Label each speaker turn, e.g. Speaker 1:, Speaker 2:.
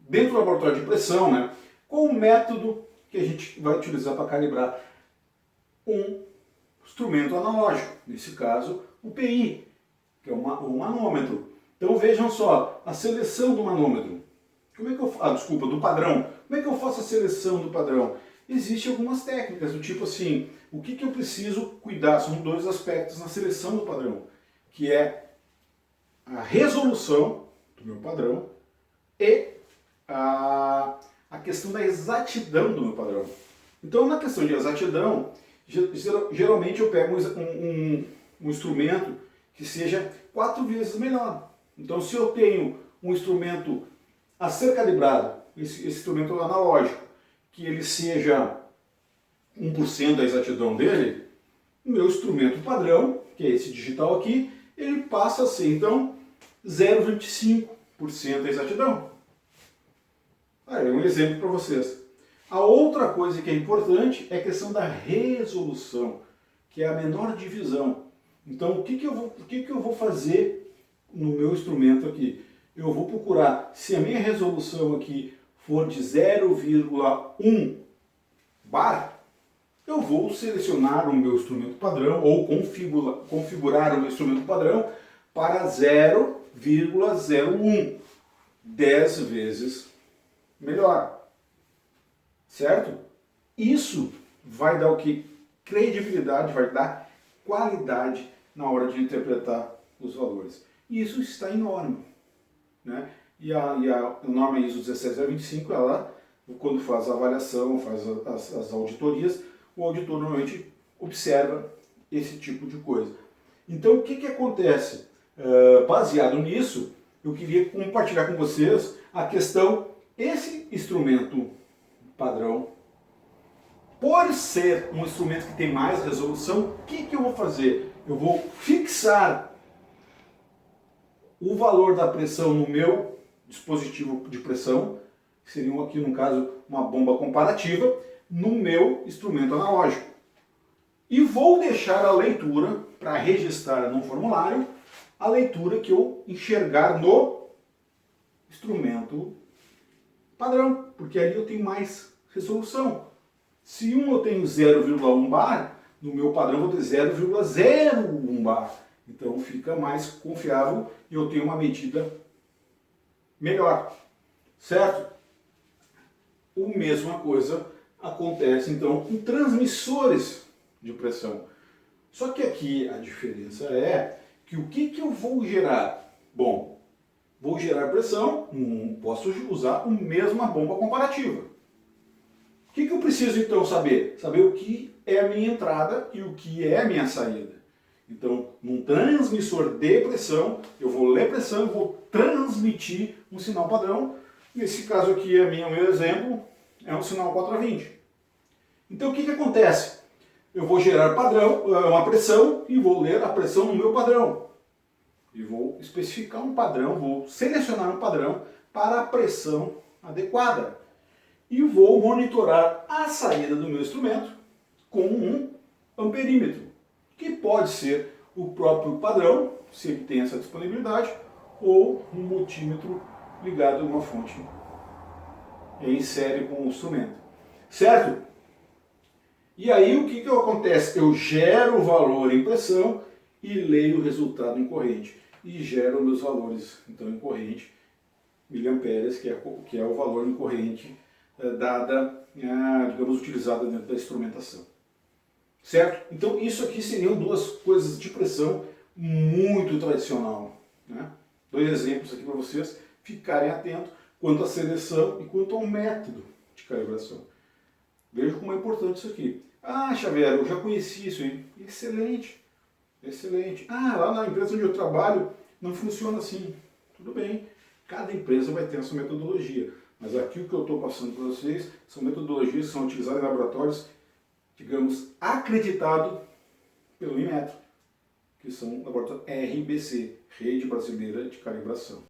Speaker 1: dentro do laboratório de pressão, né, qual o método que a gente vai utilizar para calibrar um instrumento analógico, nesse caso o PI, que é o manômetro. Então vejam só, a seleção do manômetro. Como é que eu, do padrão. Como é que eu faço a seleção do padrão? Existem algumas técnicas, do tipo assim, o que eu preciso cuidar? São dois aspectos na seleção do padrão, que é a resolução do meu padrão e a questão da exatidão do meu padrão. Então, na questão de exatidão, geralmente eu pego um instrumento que seja 4 vezes melhor. Então, se eu tenho um instrumento a ser calibrado, esse instrumento analógico, que ele seja 1% da exatidão dele, o meu instrumento padrão, que é esse digital aqui, ele passa a ser, então, 0,25% da exatidão. Aí, um exemplo para vocês. A outra coisa que é importante é a questão da resolução, que é a menor divisão. Então, o que eu vou fazer no meu instrumento aqui? Eu vou procurar, se a minha resolução aqui for de 0,1 bar, eu vou selecionar o meu instrumento padrão ou configurar o meu instrumento padrão para 0,01, 10 vezes melhor. Certo? Isso vai dar o que? Credibilidade, vai dar qualidade na hora de interpretar os valores. E isso está em norma. Né? E a norma ISO 17025, ela, quando faz a avaliação, faz as auditorias, o auditor normalmente observa esse tipo de coisa. Então, o que acontece? Baseado nisso, eu queria compartilhar com vocês a questão, esse instrumento padrão, por ser um instrumento que tem mais resolução, o que eu vou fazer? Eu vou fixar o valor da pressão no meu dispositivo de pressão, que seria aqui no caso uma bomba comparativa, no meu instrumento analógico. E vou deixar a leitura, para registrar num formulário, a leitura que eu enxergar no instrumento padrão, porque ali eu tenho mais resolução. Se eu tenho 0,1 bar, no meu padrão eu vou ter 0,01 bar. Então fica mais confiável e eu tenho uma medida melhor. Certo? A mesma coisa acontece então com transmissores de pressão. Só que aqui a diferença é que o que eu vou gerar? Bom, vou gerar pressão, posso usar a mesma bomba comparativa. O que eu preciso então saber? Saber o que é a minha entrada e o que é a minha saída. Então, num transmissor de pressão, eu vou ler pressão e vou transmitir um sinal padrão. Nesse caso aqui, o meu exemplo, é um sinal 420. Então, o que acontece? Eu vou gerar padrão, uma pressão e vou ler a pressão no meu padrão. E vou especificar um padrão, vou selecionar um padrão para a pressão adequada. E vou monitorar a saída do meu instrumento com um amperímetro, que pode ser o próprio padrão, se ele tem essa disponibilidade, ou um multímetro ligado a uma fonte em série com o instrumento. Certo? E aí o que acontece? Eu gero o valor em pressão e leio o resultado em corrente. E gero meus valores então em corrente, miliamperes, que é o valor em corrente dada, digamos, utilizada dentro da instrumentação. Certo? Então isso aqui seriam duas coisas de pressão muito tradicional. Né? Dois exemplos aqui para vocês ficarem atentos quanto à seleção e quanto ao método de calibração. Veja como é importante isso aqui. Ah, Xavier, eu já conheci isso aí. Excelente, excelente. Ah, lá na empresa onde eu trabalho não funciona assim. Tudo bem, cada empresa vai ter a sua metodologia. Mas aqui o que eu estou passando para vocês são metodologias que são utilizadas em laboratórios, digamos, acreditados pelo Inmetro, que são laboratórios RBC, Rede Brasileira de Calibração.